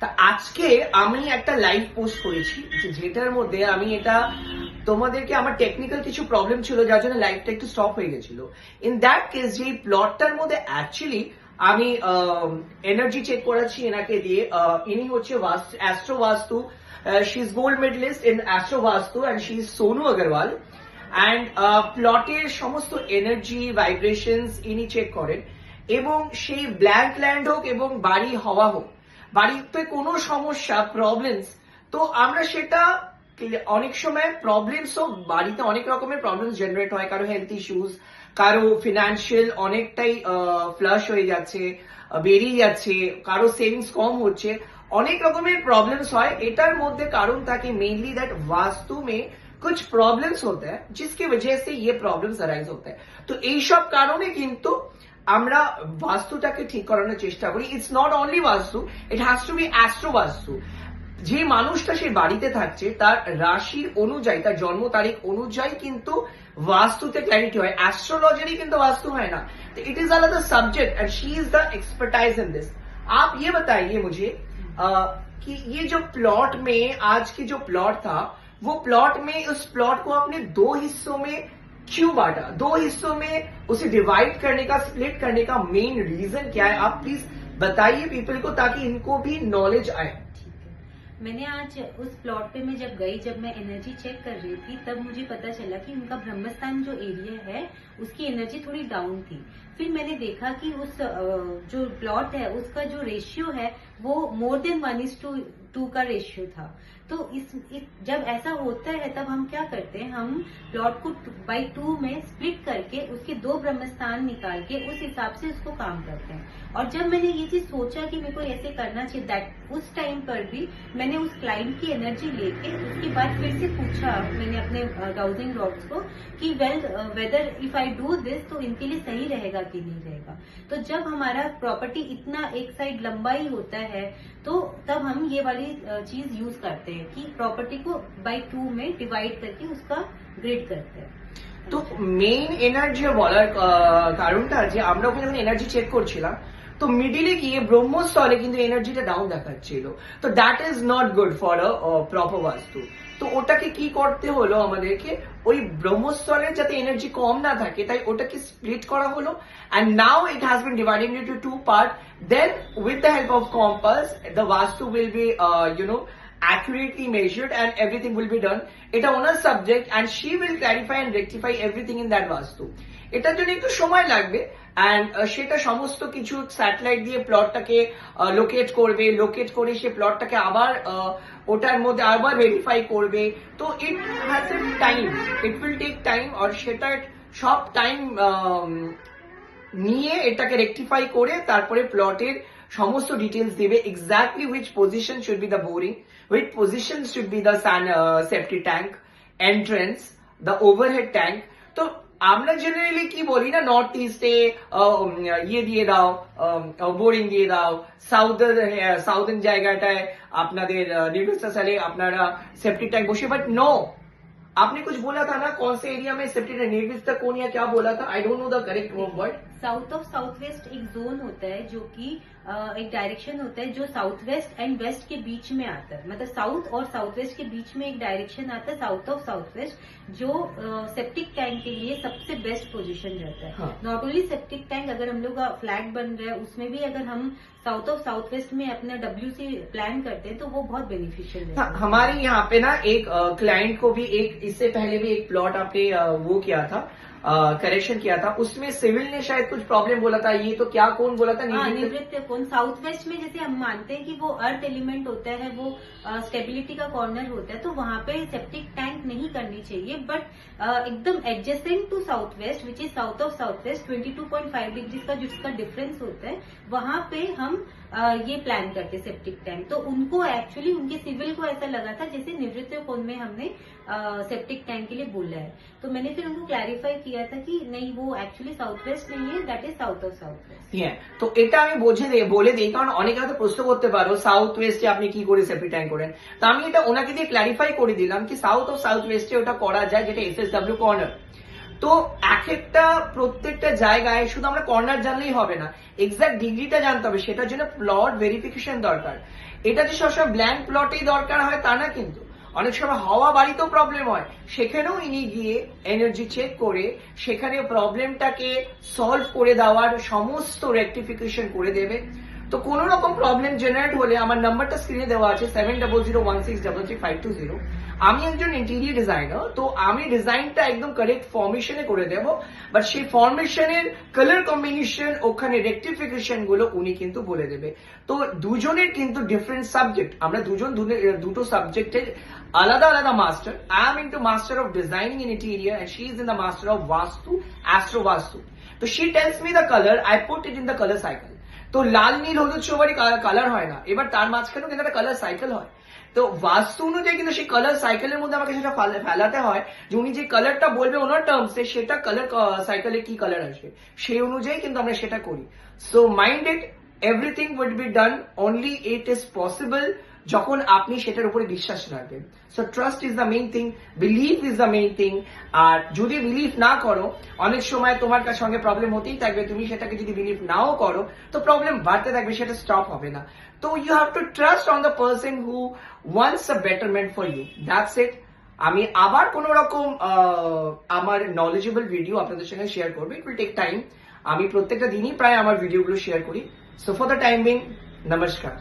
তা আজকে আমি একটা লাইভ পোস্ট করেছি যেটার মধ্যে আমি এটা তোমাদেরকে আমার টেকনিক্যাল কিছু প্রবলেম ছিল যার জন্য লাইভটা একটু স্টপ হয়ে গেছিল। ইন দ্যাট কেস যে প্লটটার মধ্যে অ্যাকচুয়ালি আমি এনার্জি চেক করাচ্ছি এনাকে দিয়ে। ইনি হচ্ছে astro vastu, she is gold medalist in astro vastu and she is Sonu Agarwal. And প্লটের সমস্ত এনার্জি ভাইব্রেশনস ইনি চেক করেন, এবং সেই ব্ল্যাঙ্ক ল্যান্ড হোক এবং বাড়ি হওয়া হোক, বাড়িতে কোনো সমস্যা প্রবলেমস, তো আমরা সেটা অনেক সময় প্রবলেমস হোক, বাড়িতে অনেক রকমের প্রবলেমস জেনারেট হয়, কারো হেলথ ইস্যুস, কারো ফিনান্সিয়াল অনেকটাই ফ্লাশ হয়ে যাচ্ছে, বেরিয়ে যাচ্ছে, কারো সেভিংস কম হচ্ছে, অনেক রকমের প্রবলেমস হয়। এটার মধ্যে কারণ থাকে মেनली दैट वास्तु में कुछ प्रॉब्लम्स होते हैं जिसकी वजह से ये प्रॉब्लम्स अराइज होते हैं। तो এই সব কারণে কিন্তু আমরা বাস্তুটাকে ঠিক করানোর চেষ্টা করি। It's not only vastu, it has to be astro vastu. যে মানুষটা সেই বাড়িতে থাকছে তার রাশির অনুযায়ী, তার জন্ম তারিখ অনুযায়ী কিন্তু वास्तुते क्लैरिटी হয়, एस्ट्रोलॉजरी কিন্তু वास्तु है ना। तो it is another subject and she is the expertise in this. आप ये बताइए मुझे कि ये जो प्लॉट में आज की जो प्लॉट था, वो प्लॉट में उस प्लॉट को आपने दो हिस्सों में क्यों बांटा, दो हिस्सों में उसे डिवाइड करने का, स्प्लिट करने का मेन रीजन क्या है? आप प्लीज बताइए पीपल को, ताकि इनको भी नॉलेज आए। मैंने आज उस प्लॉट पे मैं जब गई, जब मैं एनर्जी चेक कर रही थी, तब मुझे पता चला कि उनका ब्रह्मस्थान जो एरिया है उसकी एनर्जी थोड़ी डाउन थी। फिर मैंने देखा कि उस जो प्लॉट है उसका जो रेशियो है वो मोर देन 1:2 का रेशियो था। तो जब ऐसा होता है तब हम क्या करते हैं, हम प्लॉट को 2/2 में स्प्लिट करके उसके 2 ब्रह्मस्थान निकाल के उस हिसाब से उसको काम करते हैं। और जब मैंने ये चीज सोचा कि मेरे को ऐसे करना चाहिए, दैट उस टाइम पर भी मैंने उस क्लाइंट की एनर्जी लेके उसके बाद फिर से पूछा मैंने अपने डाउजिंग रॉड्स को कि whether if I do this तो इनके लिए सही रहेगा कि नहीं रहेगा। तो जब हमारा प्रॉपर्टी इतना एक साइड लंबा ही होता है तो तब हम ये वाली चीज यूज करते हैं कि प्रॉपर्टी को 2 में डिवाइड करके उसका ग्रिड करते हैं। তো মেইন এনার্জি বলার কারণটা যে আমরা ওখানে যখন এনার্জি চেক করছিলাম তো মিডিলে গিয়ে ব্রহ্মস্থলে কিন্তু এনার্জিটা ডাউন দেখাচ্ছিল। তো that is not good for a proper বাস্তু। তো ওটাকে কি করতে হলো আমাদেরকে, ওই ব্রহ্মস্থলের যাতে এনার্জি কম না থাকে তাই ওটাকে স্প্লিট করা হলো। And now it has been divided into 2 part. Then with the help of compass the vastu will be accurately measured and everything will be done. এটা ওনার subject and she will clarify and rectify everything in that vastu. এটার জন্য একটু সময় লাগবে and সেটা সমস্ত কিছু স্যাটেলাইট দিয়ে প্লটটাকে লোকেট করবে, লোকেট করে সে প্লটটাকে আবার ওটার মধ্যে আবার ভেরিফাই করবে। তো it has a time, it will take time. আর সেটা সব টাইম নিয়ে এটাকে রেকটিফাই করে তারপরে প্লটের সমস্ত ডিটেলস দেবে, exactly which position should be the boring, which position should be the safety tank, entrance, the overhead tank. তো আমরা জেনারেলি কি বলি না, নর্থ ইস্টে ইয়ে দিয়ে দাও, বোরিং দিয়ে দাও, সাউদার্ন জায়গাটায় আপনাদের নির্দিষ্ট সালে আপনারা সেফটি ট্যাঙ্ক বসে, বাট নো, आपने कुछ बोला था ना, कौन से एरिया में सेफ्टी टैंक, निर्दिष्ट कौन या क्या बोला था? I don't know the correct word. South of south waste एक जोन होता है जो कि एक डायरेक्शन होता है जो साउथ वेस्ट एंड वेस्ट के बीच में आता है, मतलब साउथ और साउथ वेस्ट के बीच में एक डायरेक्शन आता है साउथ ऑफ साउथ वेस्ट, जो सेप्टिक टैंक के लिए सबसे बेस्ट पोजीशन रहता है। नॉट ओनली सेप्टिक टैंक, अगर हम लोग का फ्लैट बन रहा है उसमें भी अगर हम साउथ ऑफ साउथ वेस्ट में अपना WC प्लान करते हैं तो वो बहुत बेनिफिशियल है। हमारे यहाँ पे ना एक क्लाइंट को भी एक इससे पहले भी एक प्लॉट आपने वो किया था, करेक्शन किया था, उसमें सिविल ने शायद कुछ प्रॉब्लम बोला था। ये तो क्या कौन बोला था? निवृत्त कौन। साउथ वेस्ट में जैसे हम मानते हैं कि वो अर्थ एलिमेंट होता है, वो स्टेबिलिटी का कॉर्नर होता है, तो वहां पे सेप्टिक टैंक नहीं करनी चाहिए। बट एकदम adjacent to south west which is south of south west 22.5 degree का जिसका डिफरेंस होता है, वहां पे हम ये प्लान करते सेप्टिक टैंक। तो उनको एक्चुअली उनके सिविल को ऐसा लगा था जैसे निवृत्त कोण में हमने सेप्टिक टैंक के लिए बोला है। तो मैंने फिर उनको क्लैरिफाई किया था कि नहीं, वो एक्चुअली साउथ वेस्ट नहीं है, that is south of south waste. তো এটা আমি বলে দিই, কারণ অনেকে হয়তো প্রশ্ন করতে পারো সাউথ ওয়েস্টে আপনি কি করে সেফটি ট্যাঙ্ক করেন। তো আমি এটা ওনাকে দিয়ে ক্লারিফাই করে দিলাম কি সাউথ অফ সাউথ ওয়েস্টে ওটা করা যায়, যেটা SSW কর্নার। তো এক একটা প্রত্যেকটা জায়গায় শুধু আমরা কর্নার জানলেই হবে না, এক্সাক্ট ডিগ্রিটা জানতে হবে, সেটার জন্য প্লট ভেরিফিকেশন দরকার। এটা যে সবসময় ব্ল্যাঙ্ক প্লটেই দরকার হয় তা না কিন্তু, অনেক সময় হাওয়া বাড়িতেও প্রবলেম হয়, সেখানেও ইনি গিয়ে এনার্জি চেক করে সেখানে প্রবলেমটাকে সলভ করে দেওয়ার সমস্ত রেকটিফিকেশন করে দেবে। তো কোন রকম প্রবলেম জেনারেট হলে আমার নাম্বারটা স্ক্রিনে দেওয়া আছে 7001633520। আমি একজন ইন্টেরিয়র ডিজাইনার, তো আমি ডিজাইনটা একদম কারেক্ট ফর্মেশনে করে দেব, বাট সেই ফর্মেশনের কালার কম্বিনেশন ওখানে রেকটিফিকেশন গুলো উনি কিন্তু বলে দেবে। তো দুজনের কিন্তু ডিফারেন্ট সাবজেক্ট, আমরা দুটো সাবজেক্টের আলাদা আলাদা মাস্টার। I am into master of designing in interior and she is in the master of vastu, astro vastu. তো she tells me the colour, I put it in the colour cycle. তো লাল নীল হলুদ সবারই কালার হয় না, এবার তার মাঝখানেও কিন্তু একটা কালার সাইকেল হয়। তো বাস্তু অনুযায়ী কিন্তু সেই কালার সাইকেলের মধ্যে আমাকে সেটা ফেলাতে হয় যে উনি যে কালারটা বলবে ওনার টার্মসে সেটা কালার সাইকেলে কি কালার আসবে সেই অনুযায়ী কিন্তু আমরা সেটা করি। So mind it, everything will be done, only it is possible যখন আপনি সেটার উপরে বিশ্বাস রাখবেন। So trust is the main thing, believe is the main thing. আর যদি বিলিভ না করো, অনেক সময় তোমার সঙ্গে প্রবলেম হতেই থাকবে, তুমি সেটাকে যদি বিলিভ নাও করো তো প্রবলেম বাড়তে থাকবে, সেটা স্টপ হবে না। তো you have to trust on the person who wants a betterment for you, that's it. আমি আবার কোন রকম আমার নলেজেবল ভিডিও আপনাদের সঙ্গে শেয়ার করবো, ইট উইল টেক টাইম। আমি প্রত্যেকটা দিনই প্রায় আমার ভিডিওগুলো শেয়ার করি। So for the time being, নমস্কার।